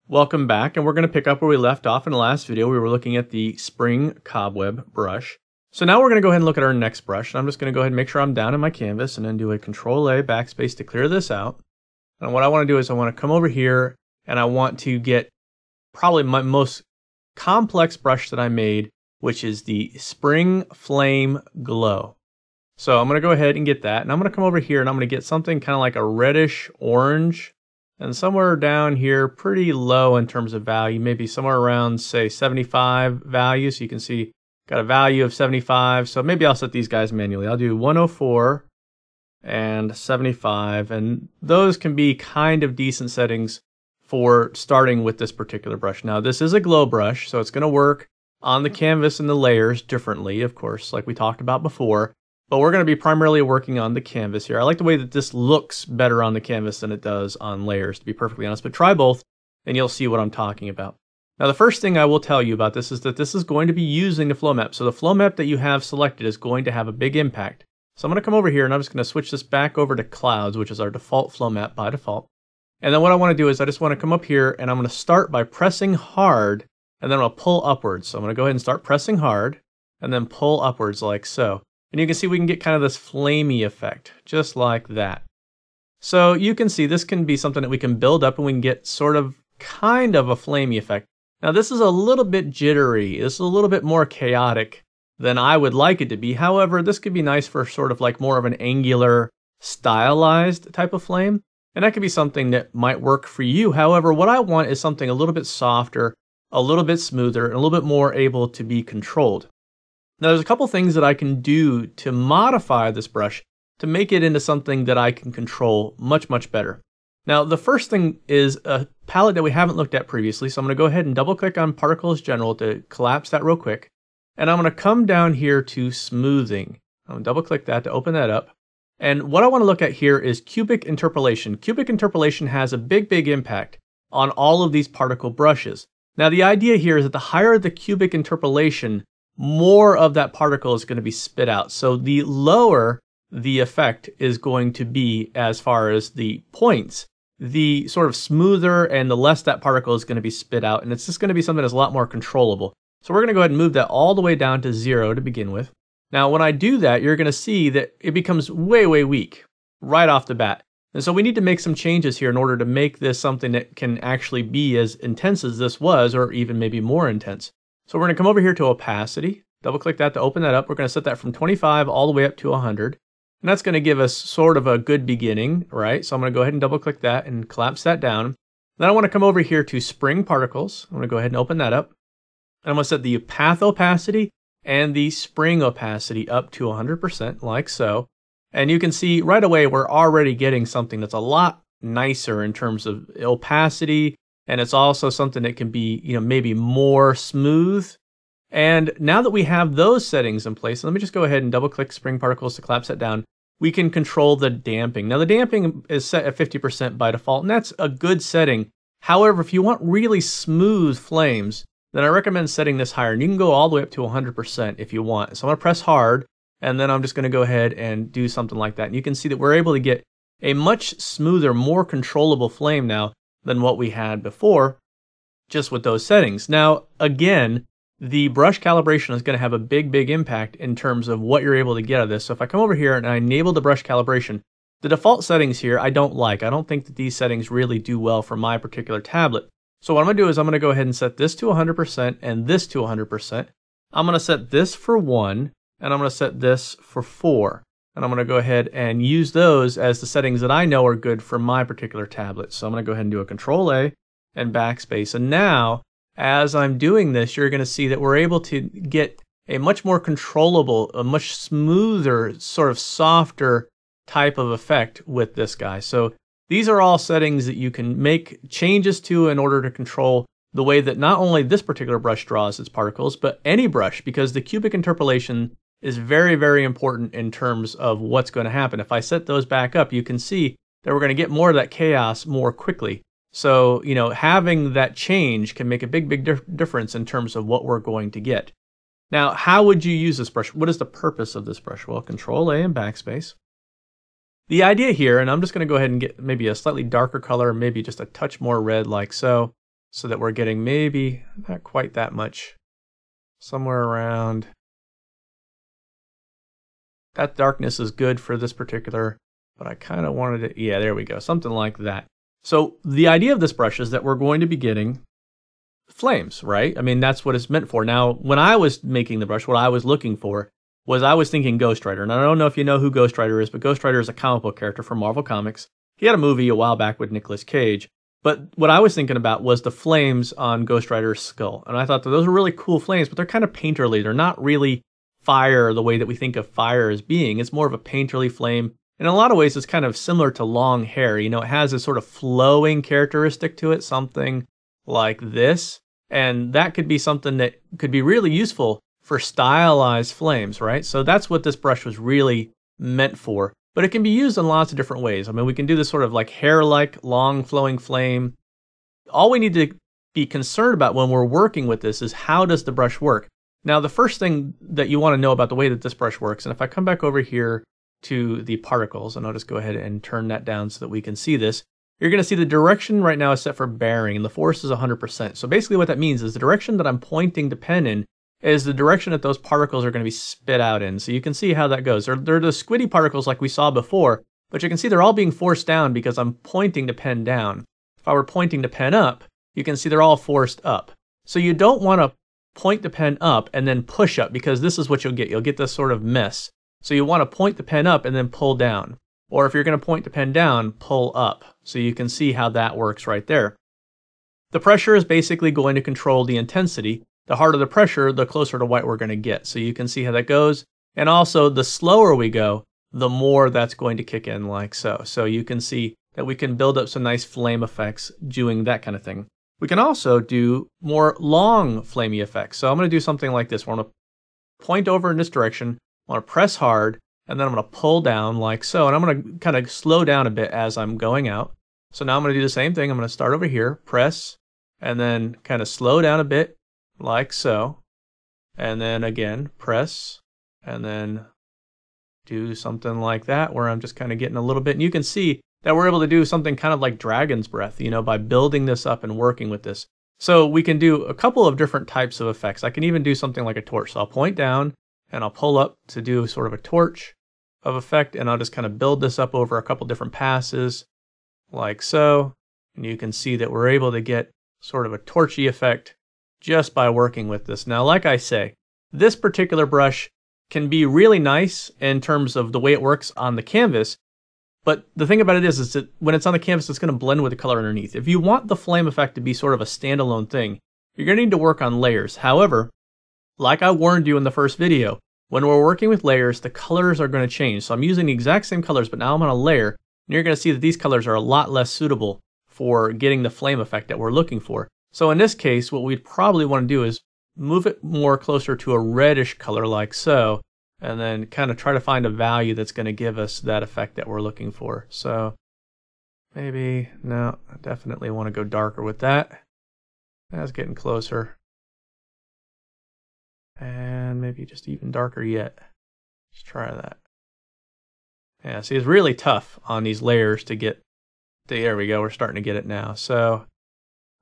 Welcome back, and we're going to pick up where we left off in the last video. We were looking at the spring cobweb brush. So now we're going to go ahead and look at our next brush. And I'm just going to go ahead and make sure I'm down in my canvas and then do a Control-A backspace to clear this out. And what I want to do is I want to come over here and I want to get probably my most complex brush that I made, which is the Spring Flame Glow. So I'm going to go ahead and get that, and I'm going to come over here and I'm going to get something kind of like a reddish orange, and somewhere down here pretty low in terms of value, maybe somewhere around say 75 value. So you can see got a value of 75, so maybe I'll set these guys manually. I'll do 104 and 75, and those can be kind of decent settings for starting with this particular brush. Now this is a glow brush, so it's going to work on the canvas and the layers differently, of course, like we talked about before. But we're going to be primarily working on the canvas here. I like the way that this looks better on the canvas than it does on layers, to be perfectly honest. But try both, and you'll see what I'm talking about. Now, the first thing I will tell you about this is that this is going to be using the flow map. So the flow map that you have selected is going to have a big impact. So I'm going to come over here, and I'm just going to switch this back over to clouds, which is our default flow map by default. And then what I want to do is I just want to come up here, and I'm going to start by pressing hard, and then I'll pull upwards. So I'm going to go ahead and start pressing hard, and then pull upwards like so. And you can see we can get kind of this flamey effect, just like that. So you can see this can be something that we can build up and we can get sort of kind of a flamey effect. Now this is a little bit jittery. This is a little bit more chaotic than I would like it to be. However, this could be nice for sort of like more of an angular, stylized type of flame. And that could be something that might work for you. However, what I want is something a little bit softer, a little bit smoother, and a little bit more able to be controlled. Now there's a couple things that I can do to modify this brush to make it into something that I can control much, much better. Now the first thing is a palette that we haven't looked at previously, so I'm going to go ahead and double click on Particles General to collapse that real quick. And I'm going to come down here to Smoothing. I'm going to double click that to open that up. And what I want to look at here is Cubic Interpolation. Cubic Interpolation has a big, big impact on all of these particle brushes. Now the idea here is that the higher the cubic interpolation, more of that particle is going to be spit out. So the lower the effect is going to be as far as the points, the sort of smoother and the less that particle is going to be spit out. And it's just going to be something that's a lot more controllable. So we're going to go ahead and move that all the way down to 0 to begin with. Now when I do that, you're going to see that it becomes way, way weak right off the bat. And so we need to make some changes here in order to make this something that can actually be as intense as this was, or even maybe more intense. So we're going to come over here to opacity, double click that to open that up. We're going to set that from 25 all the way up to 100. And that's going to give us sort of a good beginning, right? So I'm going to go ahead and double click that and collapse that down. Then I want to come over here to Spring Particles. I'm going to go ahead and open that up. And I'm going to set the path opacity and the spring opacity up to 100%, like so. And you can see right away we're already getting something that's a lot nicer in terms of opacity. And it's also something that can be, maybe more smooth. And now that we have those settings in place, let me just go ahead and double click Spring Particles to collapse that down. We can control the damping. Now the damping is set at 50% by default, and that's a good setting. However, if you want really smooth flames, then I recommend setting this higher. And you can go all the way up to 100% if you want. So I'm going to press hard, and then I'm just going to go ahead and do something like that. And you can see that we're able to get a much smoother, more controllable flame now than what we had before, just with those settings. Now, again, the brush calibration is going to have a big, big impact in terms of what you're able to get out of this. So if I come over here and I enable the brush calibration, the default settings here I don't like. I don't think that these settings really do well for my particular tablet. So what I'm going to do is I'm going to go ahead and set this to 100% and this to 100%. I'm going to set this for 1, and I'm going to set this for 4. And I'm going to go ahead and use those as the settings that I know are good for my particular tablet. So I'm going to go ahead and do a Control-A and backspace. And now, as I'm doing this, you're going to see that we're able to get a much more controllable, a much smoother, sort of softer type of effect with this guy. So these are all settings that you can make changes to in order to control the way that not only this particular brush draws its particles, but any brush, because the cubic interpolation is very, very important in terms of what's going to happen. If I set those back up, you can see that we're going to get more of that chaos more quickly. So, having that change can make a big, big difference in terms of what we're going to get. Now, how would you use this brush? What is the purpose of this brush? Well, Control-A and backspace. The idea here, and I'm just going to go ahead and get maybe a slightly darker color, maybe just a touch more red like so. so that we're getting maybe not quite that much, somewhere around. That darkness is good for this particular, but I kind of wanted it, yeah, there we go, something like that. So the idea of this brush is that we're going to be getting flames, right? I mean, that's what it's meant for. Now, when I was making the brush, what I was looking for was I was thinking Ghost Rider. And I don't know if you know who Ghost Rider is, but Ghost Rider is a comic book character from Marvel Comics. He had a movie a while back with Nicolas Cage. But what I was thinking about was the flames on Ghost Rider's skull. And I thought that those were really cool flames, but they're kind of painterly. They're not really fire the way that we think of fire as being. It's more of a painterly flame. In a lot of ways, it's kind of similar to long hair. You know, it has a sort of flowing characteristic to it, something like this. And that could be something that could be really useful for stylized flames, right? So that's what this brush was really meant for. But it can be used in lots of different ways. I mean, we can do this sort of like hair-like, long flowing flame. All we need to be concerned about when we're working with this is how does the brush work? Now, the first thing that you want to know about the way that this brush works, and if I come back over here to the particles, and I'll just go ahead and turn that down so that we can see this, you're going to see the direction right now is set for bearing, and the force is 100%. So basically what that means is the direction that I'm pointing the pen in is the direction that those particles are going to be spit out in. So you can see how that goes. They're the squiddy particles like we saw before, but you can see they're all being forced down because I'm pointing the pen down. If I were pointing the pen up, you can see they're all forced up. So you don't want to point the pen up and then push up, because this is what you'll get. You'll get this sort of mess. So you want to point the pen up and then pull down. Or if you're going to point the pen down, pull up. So you can see how that works right there. The pressure is basically going to control the intensity. The harder the pressure, the closer to white we're going to get. So you can see how that goes. And also, the slower we go, the more that's going to kick in like so. So you can see that we can build up some nice flame effects doing that kind of thing. We can also do more long flamey effects. So I'm going to do something like this. We're going to point over in this direction. I want to press hard, and then I'm going to pull down like so. And I'm going to kind of slow down a bit as I'm going out. So now I'm going to do the same thing. I'm going to start over here, press, and then kind of slow down a bit like so. And then again, press, and then do something like that where I'm just kind of getting a little bit. And you can see that we're able to do something kind of like dragon's breath, you know, by building this up and working with this. So we can do a couple of different types of effects. I can even do something like a torch. So I'll point down and I'll pull up to do sort of a torch of effect, and I'll just kind of build this up over a couple different passes like so. And you can see that we're able to get sort of a torchy effect just by working with this. Now, like I say, this particular brush can be really nice in terms of the way it works on the canvas. But the thing about it is that when it's on the canvas, it's going to blend with the color underneath. If you want the flame effect to be sort of a standalone thing, you're going to need to work on layers. However, like I warned you in the first video, when we're working with layers, the colors are going to change. So I'm using the exact same colors, but now I'm on a layer, and you're going to see that these colors are a lot less suitable for getting the flame effect that we're looking for. So in this case, what we'd probably want to do is move it more closer to a reddish color like so, and then kind of try to find a value that's going to give us that effect that we're looking for. So maybe, no, I definitely want to go darker with that. That's getting closer. And maybe just even darker yet. Let's try that. Yeah, see, it's really tough on these layers to get, there we go, we're starting to get it now. So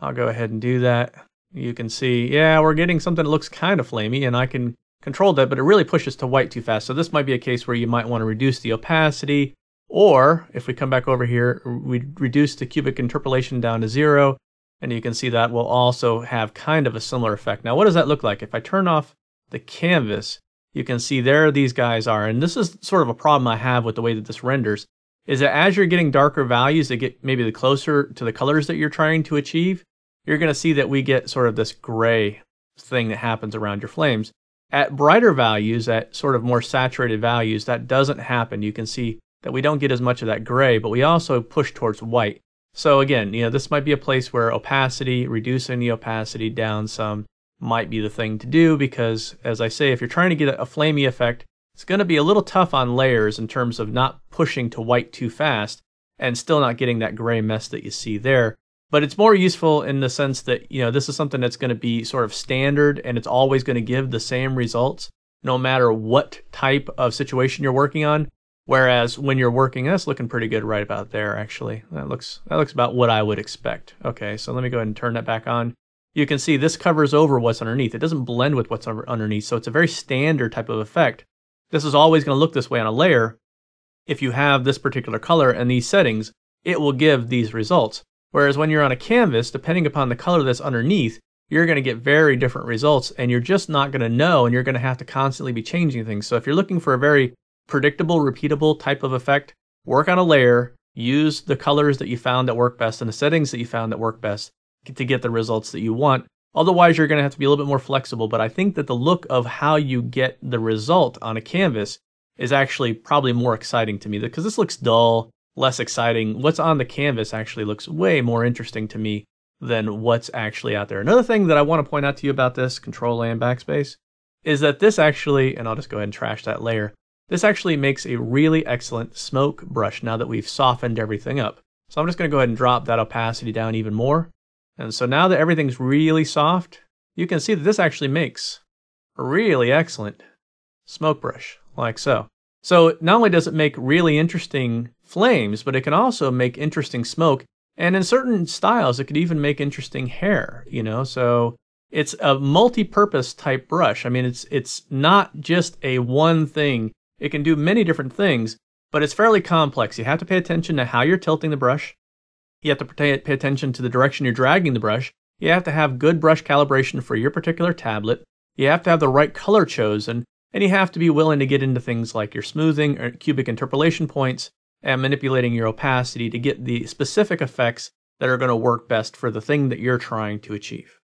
I'll go ahead and do that. You can see, yeah, we're getting something that looks kind of flamey, and I can control that, but it really pushes to white too fast. So this might be a case where you might want to reduce the opacity, or if we come back over here, we reduce the cubic interpolation down to 0, and you can see that will also have kind of a similar effect. Now, what does that look like? If I turn off the canvas, you can see there these guys are, and this is sort of a problem I have with the way that this renders, is that as you're getting darker values that get maybe the closer to the colors that you're trying to achieve, you're going to see that we get sort of this gray thing that happens around your flames. At brighter values, at sort of more saturated values, that doesn't happen. You can see that we don't get as much of that gray, but we also push towards white. So again, you know, this might be a place where opacity, reducing the opacity down some, might be the thing to do, because as I say, if you're trying to get a flamey effect, it's going to be a little tough on layers in terms of not pushing to white too fast and still not getting that gray mess that you see there. But it's more useful in the sense that, you know, this is something that's going to be sort of standard, and it's always going to give the same results no matter what type of situation you're working on. Whereas when you're working, that's looking pretty good right about there, actually. That looks about what I would expect. Okay, so let me go ahead and turn that back on. You can see this covers over what's underneath. It doesn't blend with what's underneath, so it's a very standard type of effect. This is always going to look this way on a layer. If you have this particular color and these settings, it will give these results. Whereas when you're on a canvas, depending upon the color that's underneath, you're going to get very different results, and you're just not going to know, and you're going to have to constantly be changing things. So if you're looking for a very predictable, repeatable type of effect, work on a layer, use the colors that you found that work best and the settings that you found that work best to get the results that you want. Otherwise, you're going to have to be a little bit more flexible, but I think that the look of how you get the result on a canvas is actually probably more exciting to me, because this looks dull, less exciting. What's on the canvas actually looks way more interesting to me than what's actually out there. Another thing that I want to point out to you about this, Control-A and Backspace, is that this actually, and I'll just go ahead and trash that layer, this actually makes a really excellent smoke brush now that we've softened everything up. So I'm just going to go ahead and drop that opacity down even more. And so now that everything's really soft, you can see that this actually makes a really excellent smoke brush, like so. So not only does it make really interesting flames, but it can also make interesting smoke. And in certain styles, it could even make interesting hair, you know? So it's a multi-purpose type brush. I mean, it's not just a one thing. It can do many different things, but it's fairly complex. You have to pay attention to how you're tilting the brush. You have to pay attention to the direction you're dragging the brush. You have to have good brush calibration for your particular tablet. You have to have the right color chosen, and you have to be willing to get into things like your smoothing or cubic interpolation points and manipulating your opacity to get the specific effects that are going to work best for the thing that you're trying to achieve.